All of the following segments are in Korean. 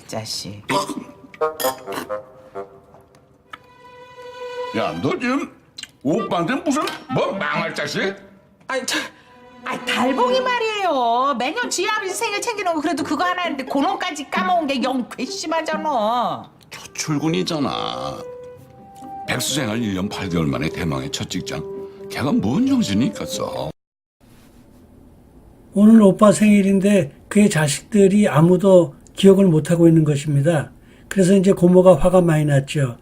자식. 야, 너 지금 오빠한테 무슨 뭐 망할 자식? 달봉이 말이에요. 매년 지 아버지 생일 챙기는 거 그래도 그거 하나 했는데 그놈까지 까먹은 게 영 괘씸하잖아. 초출군이잖아. 백수생활 1년 8개월 만에 대망의 첫 직장. 걔가 뭔 정신이 있겠어? 오늘 오빠 생일인데 그의 자식들이 아무도 기억을 못하고 있는 것입니다. 그래서 이제 고모가 화가 많이 났죠.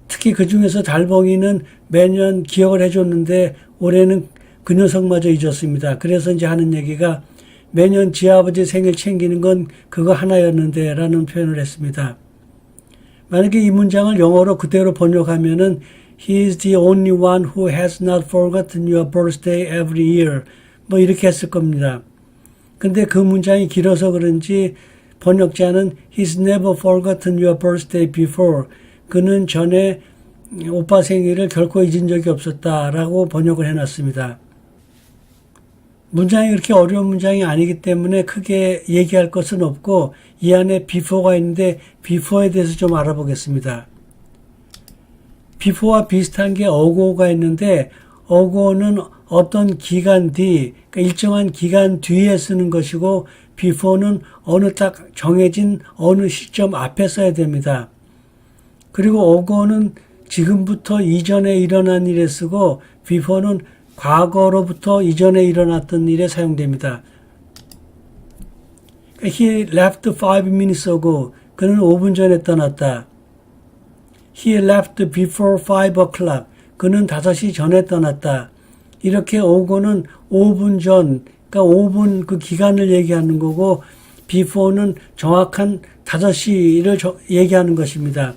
특히 그 중에서 달봉이는 매년 기억을 해줬는데 올해는 그 녀석마저 잊었습니다. 그래서 이제 하는 얘기가 매년 지 아버지 생일 챙기는 건 그거 하나였는데 라는 표현을 했습니다. 만약에 이 문장을 영어로 그대로 번역하면은 He is the only one who has not forgotten your birthday every year. 뭐 이렇게 했을 겁니다. 근데 그 문장이 길어서 그런지 번역자는 He's never forgotten your birthday before. 그는 전에 오빠 생일을 결코 잊은 적이 없었다라고 번역을 해놨습니다. 문장이 그렇게 어려운 문장이 아니기 때문에 크게 얘기할 것은 없고 이 안에 before가 있는데 before에 대해서 좀 알아보겠습니다. before와 비슷한 게 ago가 있는데 ago는 어떤 기간 뒤, 그러니까 일정한 기간 뒤에 쓰는 것이고 before는 어느 딱 정해진 어느 시점 앞에 써야 됩니다. 그리고 ago는 지금부터 이전에 일어난 일에 쓰고 before는 과거로부터 이전에 일어났던 일에 사용됩니다. He left 5 minutes ago. 그는 5분 전에 떠났다. He left before 5 o'clock. 그는 5시 전에 떠났다. 이렇게 ago는 5분 전, 그러니까 5분 그 기간을 얘기하는 거고 before는 정확한 5시를 얘기하는 것입니다.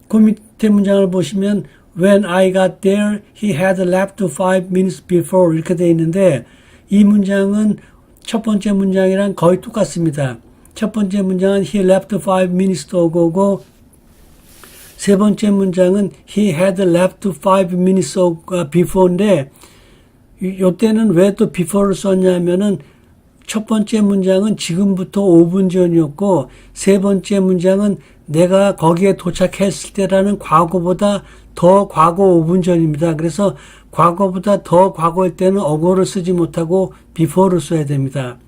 그 밑에 문장을 보시면 When I got there, he had left 5 minutes before 이렇게 되어 있는데 이 문장은 첫 번째 문장이랑 거의 똑같습니다. 첫 번째 문장은 he left 5 minutes ago고 세 번째 문장은 he had left 5 minutes before인데 이때는 왜 또 before를 썼냐면은 첫 번째 문장은 지금부터 5분 전이었고 세 번째 문장은 내가 거기에 도착했을 때라는 과거보다 더 과거 5분 전입니다. 그래서 과거보다 더 과거일 때는 어고를 쓰지 못하고 before를 써야 됩니다.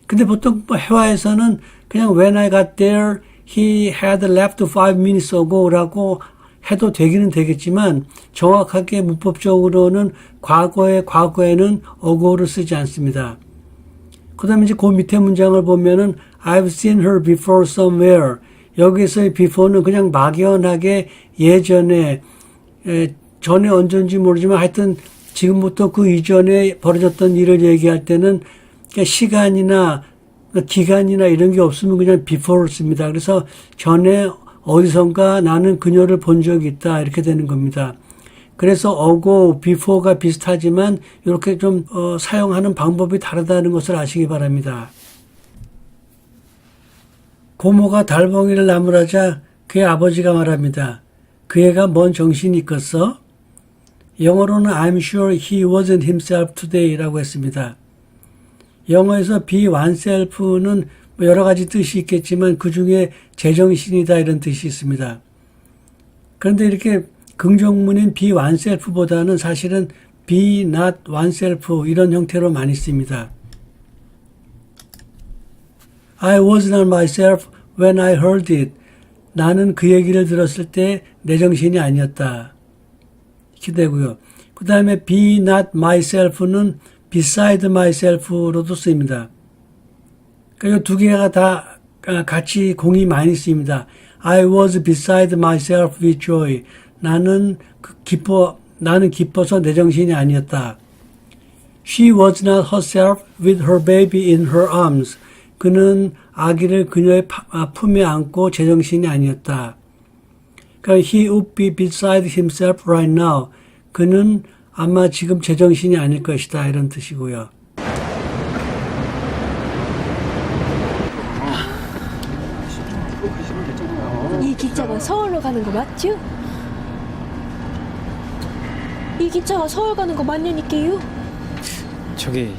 근데 보통 회화에서는 그냥 when I got there, he had left 5 minutes ago라고 해도 되기는 되겠지만 정확하게 문법적으로는 과거에는 ago를 쓰지 않습니다. 그 다음에 이제 그 밑에 문장을 보면은 I've seen her before somewhere. 여기서의 before는 그냥 막연하게 예전에, 전에 언제인지 모르지만 하여튼 지금부터 그 이전에 벌어졌던 일을 얘기할 때는 시간이나 기간이나 이런 게 없으면 그냥 before를 씁니다. 그래서 전에 어디선가 나는 그녀를 본 적이 있다 이렇게 되는 겁니다. 그래서 ago, before가 비슷하지만 이렇게 좀 사용하는 방법이 다르다는 것을 아시기 바랍니다. 고모가 달봉이를 나무라자 그의 아버지가 말합니다. 그 애가 뭔 정신이 있겠어? 영어로는 I'm sure he wasn't himself today 라고 했습니다. 영어에서 be oneself는 여러 가지 뜻이 있겠지만 그 중에 제정신이다 이런 뜻이 있습니다. 그런데 이렇게 긍정문인 be oneself보다는 사실은 be not oneself 이런 형태로 많이 씁니다. I was not myself when I heard it. 나는 그 얘기를 들었을 때 내 정신이 아니었다. 이렇게 되고요. 그 다음에 be not myself는 beside myself로도 쓰입니다. 그러니까 이 두 개가 다 같이 공이 많이 쓰입니다. I was beside myself with joy. 나는 기뻐서 내 정신이 아니었다. She was not herself with her baby in her arms. 그는 아기를 그녀의 품에 안고 제정신이 아니었다. 그러니까 he would be beside himself right now. 그는 아마 지금 제정신이 아닐 것이다 이런 뜻이고요. 이 기차가 서울로 가는 거 맞죠? 이 기차가 서울 가는 거 맞냐니까요? 저기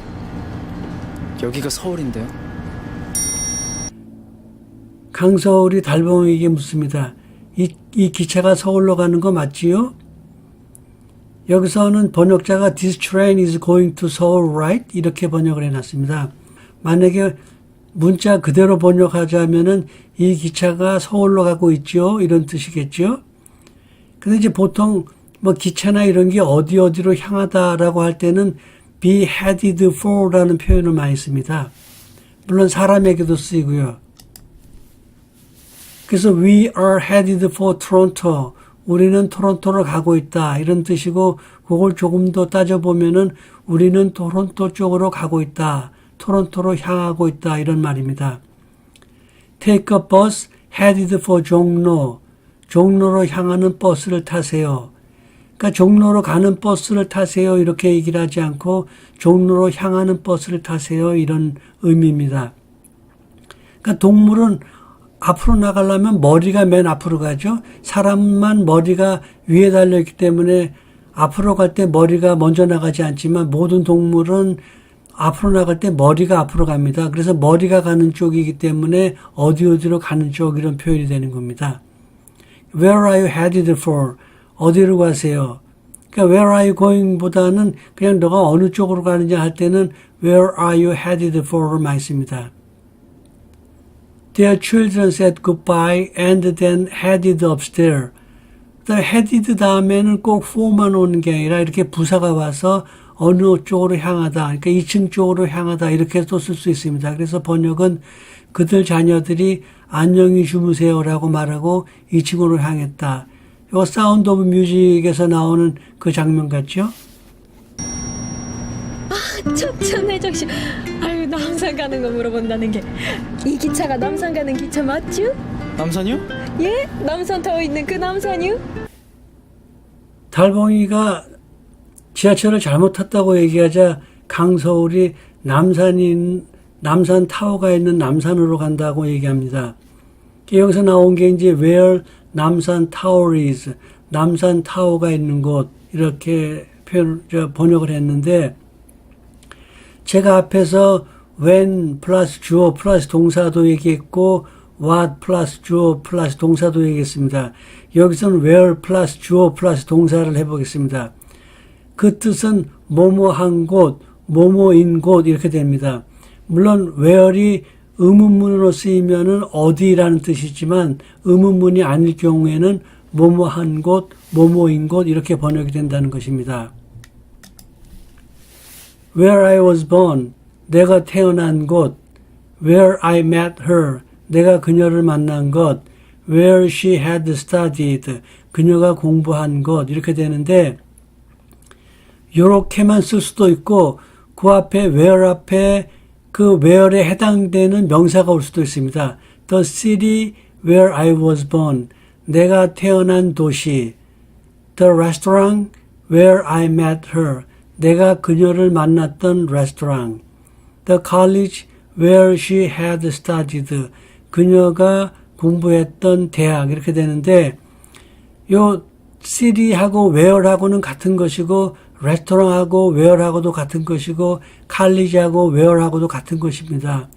여기가 서울인데요? 강서울이 달봉에게 묻습니다. 이 기차가 서울로 가는 거 맞지요? 여기서는 번역자가 This train is going to Seoul, right? 이렇게 번역을 해놨습니다. 만약에 문자 그대로 번역하자면은 이 기차가 서울로 가고 있죠? 이런 뜻이겠죠? 근데 이제 보통 뭐 기차나 이런 게 어디로 향하다라고 할 때는 be headed for라는 표현을 많이 씁니다. 물론 사람에게도 쓰이고요. 그래서 we are headed for Toronto. 우리는 토론토로 가고 있다. 이런 뜻이고 그걸 조금 더 따져보면은 우리는 토론토 쪽으로 가고 있다. 토론토로 향하고 있다. 이런 말입니다. Take a bus headed for 종로. 종로로 향하는 버스를 타세요. 그러니까 종로로 가는 버스를 타세요. 이렇게 얘기를 하지 않고 종로로 향하는 버스를 타세요. 이런 의미입니다. 그러니까 동물은 앞으로 나가려면 머리가 맨 앞으로 가죠. 사람만 머리가 위에 달려있기 때문에 앞으로 갈 때 머리가 먼저 나가지 않지만 모든 동물은 앞으로 나갈 때 머리가 앞으로 갑니다. 그래서 머리가 가는 쪽이기 때문에 어디로 가는 쪽 이런 표현이 되는 겁니다. Where are you headed for? 어디로 가세요? 그러니까 where are you going 보다는 그냥 너가 어느 쪽으로 가느냐 할 때는 where are you headed for를 많이 씁니다. Their children said goodbye and then headed upstairs. headed 다음에는 꼭 for만 오는 게 아니라 이렇게 부사가 와서 어느 쪽으로 향하다. 그러니까 2층 쪽으로 향하다. 이렇게 또 쓸 수 있습니다. 그래서 번역은 그들 자녀들이 안녕히 주무세요라고 말하고 2층으로 향했다. 이거 사운드 오브 뮤직에서 나오는 그 장면 같죠? 천천히 정신. 아유, 남산 가는 거 물어본다는 게. 이 기차가 남산 가는 기차 맞죠? 남산이요? 예? 남산 타워 있는 그 남산이요? 달봉이가 지하철을 잘못 탔다고 얘기하자 강서울이 남산 타워가 있는 남산으로 간다고 얘기합니다. 여기서 나온 게 이제 where 남산 타워 is, 남산 타워가 있는 곳 이렇게 번역을 했는데 제가 앞에서 when 플러스 주어 플러스 동사도 얘기했고 what 플러스 주어 플러스 동사도 얘기했습니다. 여기서는 where 플러스 주어 플러스 동사를 해보겠습니다. 그 뜻은 뭐뭐한 곳, 뭐뭐인 곳 이렇게 됩니다. 물론 where이 의문문으로 쓰이면은 어디라는 뜻이지만 의문문이 아닐 경우에는 뭐뭐한 곳, 뭐뭐인 곳 이렇게 번역이 된다는 것입니다. Where I was born, 내가 태어난 곳. Where I met her, 내가 그녀를 만난 곳. Where she had studied, 그녀가 공부한 곳 이렇게 되는데 요렇게만 쓸 수도 있고 그 앞에 where 앞에 그 where에 해당되는 명사가 올 수도 있습니다. The city where I was born, 내가 태어난 도시. The restaurant where I met her, 내가 그녀를 만났던 레스토랑. The college where she had studied, 그녀가 공부했던 대학 이렇게 되는데 요 city하고 where하고는 같은 것이고 레스토랑하고 where하고도 같은 것이고 칼리지하고 where하고도 같은 것입니다.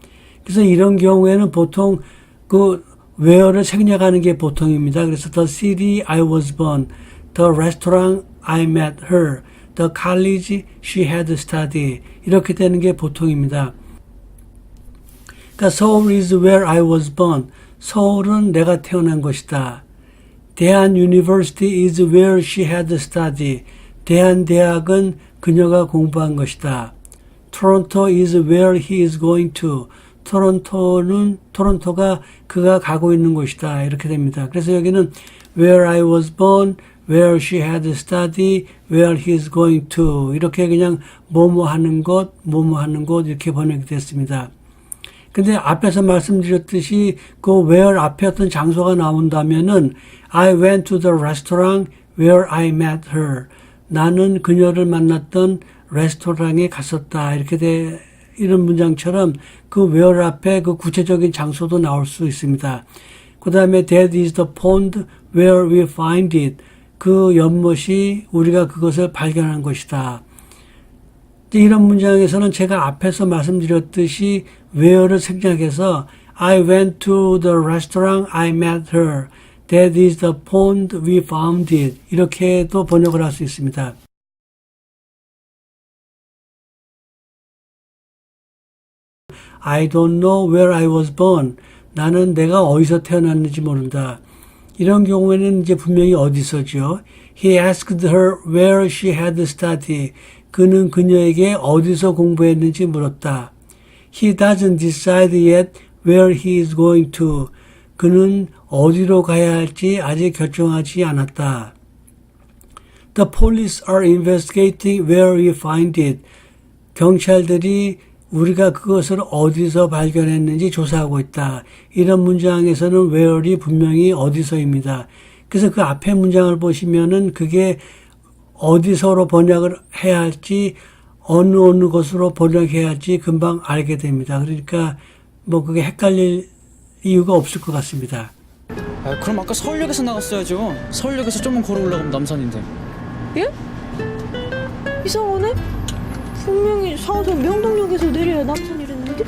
그래서 이런 경우에는 보통 그 where를 생략하는 게 보통입니다. 그래서 the city I was born, the restaurant I met her, the college she had studied 이렇게 되는 게 보통입니다. 그러니까 Seoul is where I was born. 서울은 내가 태어난 곳이다. 대한 University is where she had studied. 대한대학은 그녀가 공부한 것이다. Toronto is where he is going to. 토론토가 그가 가고 있는 곳이다. 이렇게 됩니다. 그래서 여기는 where I was born, where she had studied, where he is going to. 이렇게 그냥 뭐뭐 하는 곳 이렇게 번역이 됐습니다. 근데 앞에서 말씀드렸듯이 그 where 앞에 어떤 장소가 나온다면은 I went to the restaurant where I met her. 나는 그녀를 만났던 레스토랑에 갔었다. 이렇게 이런 문장처럼 그 where 앞에 그 구체적인 장소도 나올 수 있습니다. 그 다음에 that is the pond where we find it. 그 연못이 우리가 그것을 발견한 것이다. 이런 문장에서는 제가 앞에서 말씀드렸듯이 where를 생략해서 I went to the restaurant, I met her. That is the pond we found it. 이렇게도 번역을 할 수 있습니다. I don't know where I was born. 나는 내가 어디서 태어났는지 모른다. 이런 경우에는 이제 분명히 어디서죠. He asked her where she had studied. 그는 그녀에게 어디서 공부했는지 물었다. He doesn't decide yet where he is going to. 그는 어디로 가야 할지 아직 결정하지 않았다. The police are investigating where we find it. 경찰들이 우리가 그것을 어디서 발견했는지 조사하고 있다. 이런 문장에서는 where이 분명히 어디서입니다. 그래서 그 앞에 문장을 보시면은 그게 어디서로 번역을 해야 할지 어느 것으로 번역해야 할지 금방 알게 됩니다. 그러니까 뭐 그게 헷갈릴 이유가 없을 것 같습니다. 아, 그럼 아까 서울역에서 나갔어야죠. 서울역에서 좀만 걸어 올라가면 남산인데. 예? 이상하네? 분명히 4호선 명동역에서 내려야 남산이랬는데?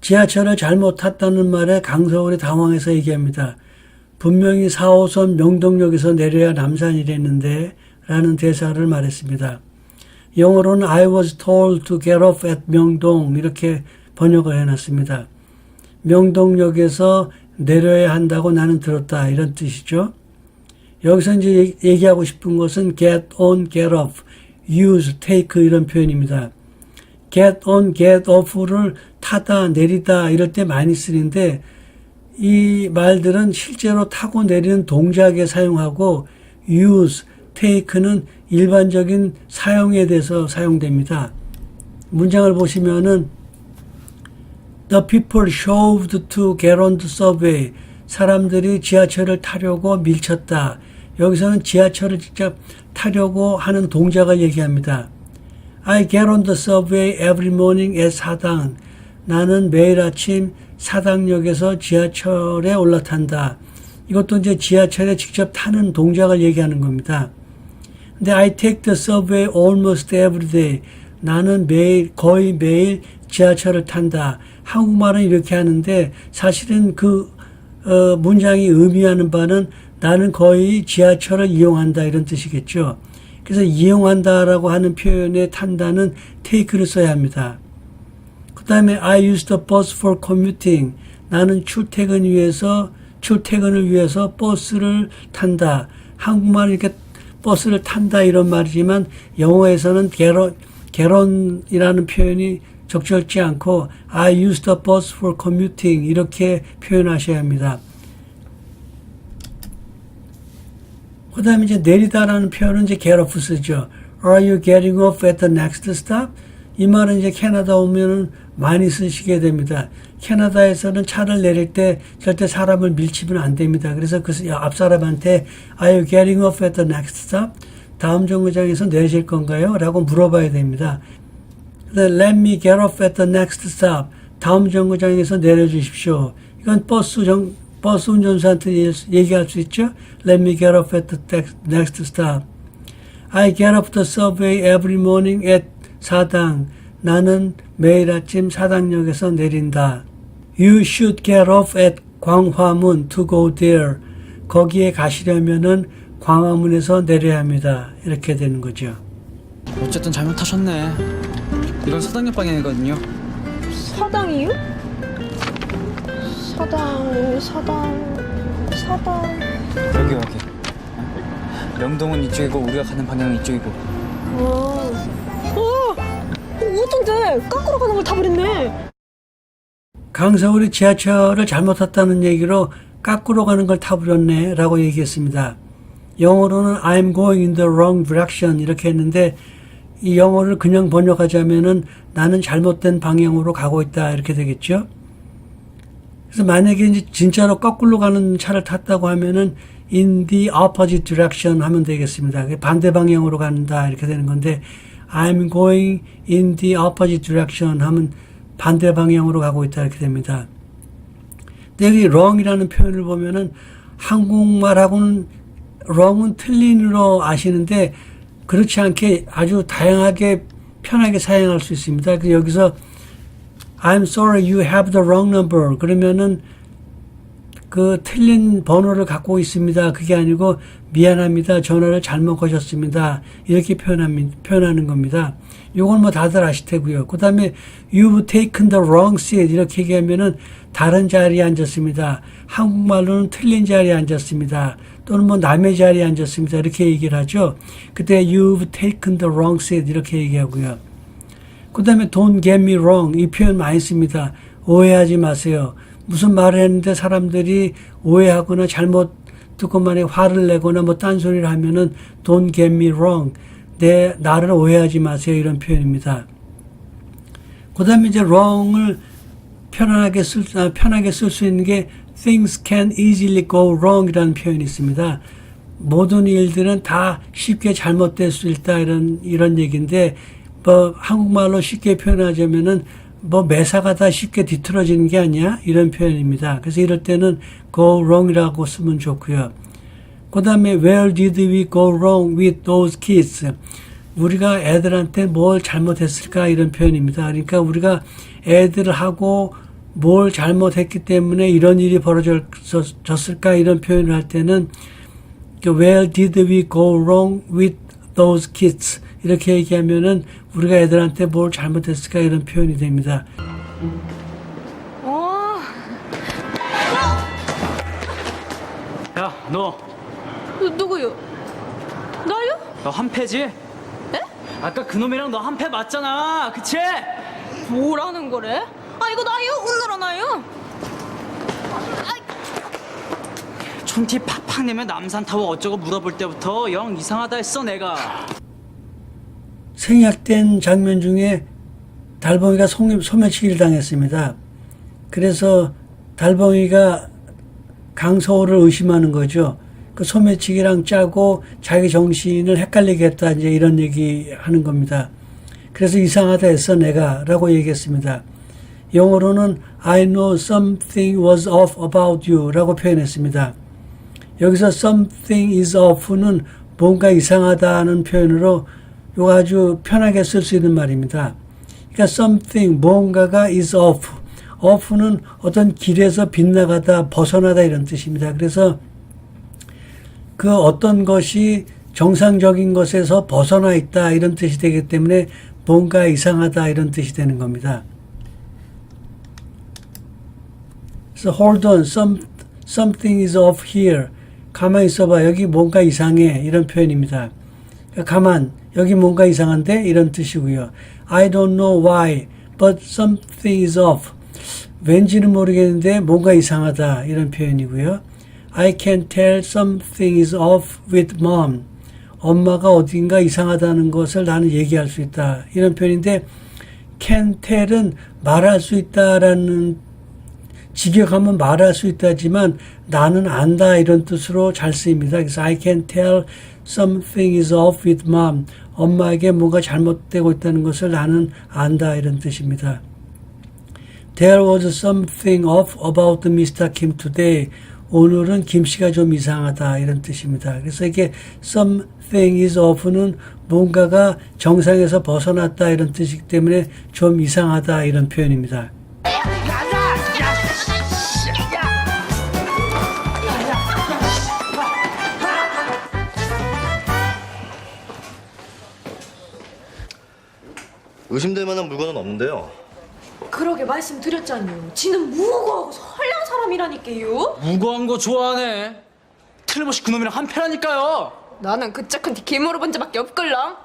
지하철을 잘못 탔다는 말에 강서울이 당황해서 얘기합니다. 분명히 4호선 명동역에서 내려야 남산이랬는데 라는 대사를 말했습니다. 영어로는 I was told to get off at 명동 이렇게 번역을 해놨습니다. 명동역에서 내려야 한다고 나는 들었다 이런 뜻이죠. 여기서 이제 얘기하고 싶은 것은 get on, get off, use, take 이런 표현입니다. get on, get off를 타다, 내리다 이럴 때 많이 쓰는데 이 말들은 실제로 타고 내리는 동작에 사용하고 use, take는 일반적인 사용에 대해서 사용됩니다. 문장을 보시면은 The people shoved to get on the subway. 사람들이 지하철을 타려고 밀쳤다. 여기서는 지하철을 직접 타려고 하는 동작을 얘기합니다. I get on the subway every morning at 사당. 나는 매일 아침 사당역에서 지하철에 올라탄다. 이것도 이제 지하철에 직접 타는 동작을 얘기하는 겁니다. 근데 I take the subway almost every day. 나는 거의 매일 지하철을 탄다. 한국말은 이렇게 하는데 사실은 그 문장이 의미하는 바는 나는 거의 지하철을 이용한다 이런 뜻이겠죠. 그래서 이용한다라고 하는 표현에 탄다는 take를 써야 합니다. 그 다음에 I use the bus for commuting. 나는 출퇴근을 위해서 버스를 탄다. 한국말은 이렇게 버스를 탄다 이런 말이지만 영어에서는 get on이라는 표현이 적절치 않고 I use the bus for commuting 이렇게 표현하셔야 합니다. 그 다음에 이제 내리다라는 표현은 이제 get off 쓰죠. Are you getting off at the next stop? 이 말은 이제 캐나다 오면은 많이 쓰시게 됩니다. 캐나다에서는 차를 내릴 때 절대 사람을 밀치면 안 됩니다. 그래서 그 앞 사람한테 Are you getting off at the next stop? 다음 정거장에서 내리실 건가요? 라고 물어봐야 됩니다. Let me get off at the next stop. 다음 정거장에서 내려주십시오. 이건 버스 운전사한테 얘기할 수 있죠. Let me get off at the next stop. I get off the subway every morning at 사당. 나는 매일 아침 사당역에서 내린다. You should get off at 광화문 to go there. 거기에 가시려면은 광화문에서 내려야 합니다. 이렇게 되는 거죠. 어쨌든 잘못하셨네. 이건 서당역 방향이거든요. 사당이요? 사당. 여기. 명동은 이쪽이고 우리가 가는 방향은 이쪽이고. 어쩐데 거꾸로 가는 걸 타버렸네. 강서울이 지하철을 잘못 탔다는 얘기로 거꾸로 가는 걸 타버렸네 라고 얘기했습니다. 영어로는 I'm going in the wrong direction 이렇게 했는데 이 영어를 그냥 번역하자면은 나는 잘못된 방향으로 가고 있다 이렇게 되겠죠. 그래서 만약에 이제 진짜로 거꾸로 가는 차를 탔다고 하면은 in the opposite direction 하면 되겠습니다. 반대 방향으로 간다 이렇게 되는 건데 I'm going in the opposite direction 하면 반대 방향으로 가고 있다 이렇게 됩니다. 근데 여기 wrong이라는 표현을 보면은 한국말하고는 wrong은 틀린으로 아시는데 그렇지 않게 아주 다양하게 편하게 사용할 수 있습니다. 그래서 여기서 I'm sorry you have the wrong number. 그러면은 그 틀린 번호를 갖고 있습니다. 그게 아니고 미안합니다. 전화를 잘못 거셨습니다. 이렇게 표현하는 겁니다. 요건 뭐 다들 아실 테고요. 그 다음에 you've taken the wrong seat 이렇게 얘기하면은 다른 자리에 앉았습니다. 한국말로는 틀린 자리에 앉았습니다. 또는 뭐 남의 자리에 앉았습니다. 이렇게 얘기를 하죠. 그때 you've taken the wrong seat 이렇게 얘기하고요. 그 다음에 don't get me wrong 이 표현 많이 씁니다. 오해하지 마세요. 무슨 말을 했는데 사람들이 오해하거나 잘못 듣고만에 화를 내거나 뭐 딴소리를 하면은 don't get me wrong. 나를 오해하지 마세요. 이런 표현입니다. 그 다음에 이제 wrong을 편하게 쓸 수 있는 게 things can easily go wrong 이라는 표현이 있습니다. 모든 일들은 다 쉽게 잘못될 수 있다. 이런 얘기인데, 뭐, 한국말로 쉽게 표현하자면은 뭐 매사가 다 쉽게 뒤틀어지는 게 아니야? 이런 표현입니다. 그래서 이럴 때는 go wrong이라고 쓰면 좋고요. 그 다음에 where did we go wrong with those kids? 우리가 애들한테 뭘 잘못했을까? 이런 표현입니다. 그러니까 우리가 애들하고 뭘 잘못했기 때문에 이런 일이 벌어졌을까? 이런 표현을 할 때는 where did we go wrong with those kids? 이렇게 얘기하면은 우리가 애들한테 뭘 잘못했을까 이런 표현이 됩니다. 야, 너 누구요? 나요? 너 한패지? 에? 아까 그놈이랑 너 한패 맞잖아. 그치? 뭐라는 거래? 아 이거 나요? 오늘 나요? 촌티 팍팍 내면 남산타워 어쩌고 물어볼 때부터 영 이상하다 했어 내가. 생략된 장면 중에 달봉이가 소매치기를 당했습니다. 그래서 달봉이가 강서호를 의심하는 거죠. 그 소매치기랑 짜고 자기 정신을 헷갈리게 했다. 이제 이런 얘기 하는 겁니다. 그래서 이상하다 했어 내가 라고 얘기했습니다. 영어로는 I know something was off about you 라고 표현했습니다. 여기서 something is off는 뭔가 이상하다는 표현으로 이거 아주 편하게 쓸 수 있는 말입니다. 그러니까 something, 뭔가가 is off. off는 어떤 길에서 빗나가다, 벗어나다 이런 뜻입니다. 그래서 그 어떤 것이 정상적인 것에서 벗어나 있다 이런 뜻이 되기 때문에 뭔가 이상하다 이런 뜻이 되는 겁니다. 그래서 hold on, something is off here. 가만히 있어봐. 여기 뭔가 이상해. 이런 표현입니다. 가만. 여기 뭔가 이상한데? 이런 뜻이고요. I don't know why, but something is off. 왠지는 모르겠는데 뭔가 이상하다. 이런 표현이고요. I can tell something is off with mom. 엄마가 어딘가 이상하다는 것을 나는 얘기할 수 있다. 이런 표현인데 can tell은 말할 수 있다라는 직역하면 말할 수 있다지만 나는 안다 이런 뜻으로 잘 쓰입니다. 그래서 I can tell something is off with mom. 엄마에게 뭔가 잘못되고 있다는 것을 나는 안다 이런 뜻입니다. There was something off about Mr. Kim today. 오늘은 김 씨가 좀 이상하다 이런 뜻입니다. 그래서 이게 something is off는 뭔가가 정상에서 벗어났다 이런 뜻이기 때문에 좀 이상하다 이런 표현입니다. 의심될 만한 물건은 없는데요. 그러게 말씀드렸잖요. 지는 무고하고 선량 사람이라니까요. 무고한 거 좋아하네. 틀림없이 그놈이랑 한패라니까요. 나는 그 짝한 티 개물어본 자밖에 없걸랑.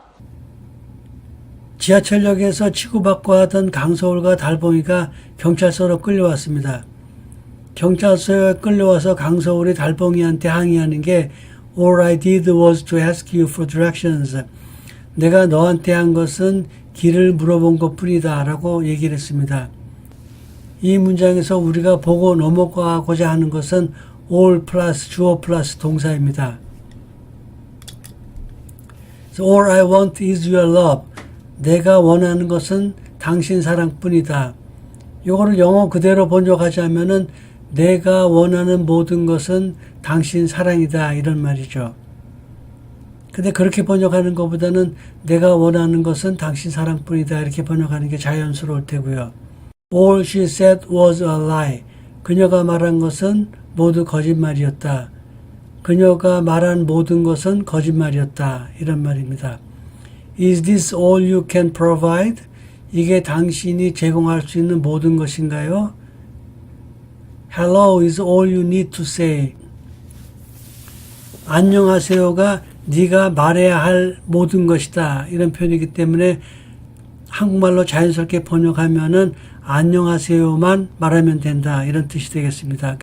지하철역에서 치고받고 하던 강서울과 달봉이가 경찰서로 끌려왔습니다. 경찰서에 끌려와서 강서울이 달봉이한테 항의하는 게 All I did was to ask you for directions. 내가 너한테 한 것은 길을 물어본 것뿐이다 라고 얘기를 했습니다. 이 문장에서 우리가 보고 넘어가고자 하는 것은 all 플러스 주어 플러스 동사입니다. So all I want is your love. 내가 원하는 것은 당신 사랑뿐이다. 이거를 영어 그대로 번역하자면은 내가 원하는 모든 것은 당신 사랑이다 이런 말이죠. 근데 그렇게 번역하는 것보다는 내가 원하는 것은 당신 사랑뿐이다 이렇게 번역하는 게 자연스러울 테고요. All she said was a lie. 그녀가 말한 것은 모두 거짓말이었다. 그녀가 말한 모든 것은 거짓말이었다. 이런 말입니다. Is this all you can provide? 이게 당신이 제공할 수 있는 모든 것인가요? Hello is all you need to say. 안녕하세요가 네가 말해야 할 모든 것이다. 이런 표현이기 때문에 한국말로 자연스럽게 번역하면은 안녕하세요만 말하면 된다. 이런 뜻이 되겠습니다.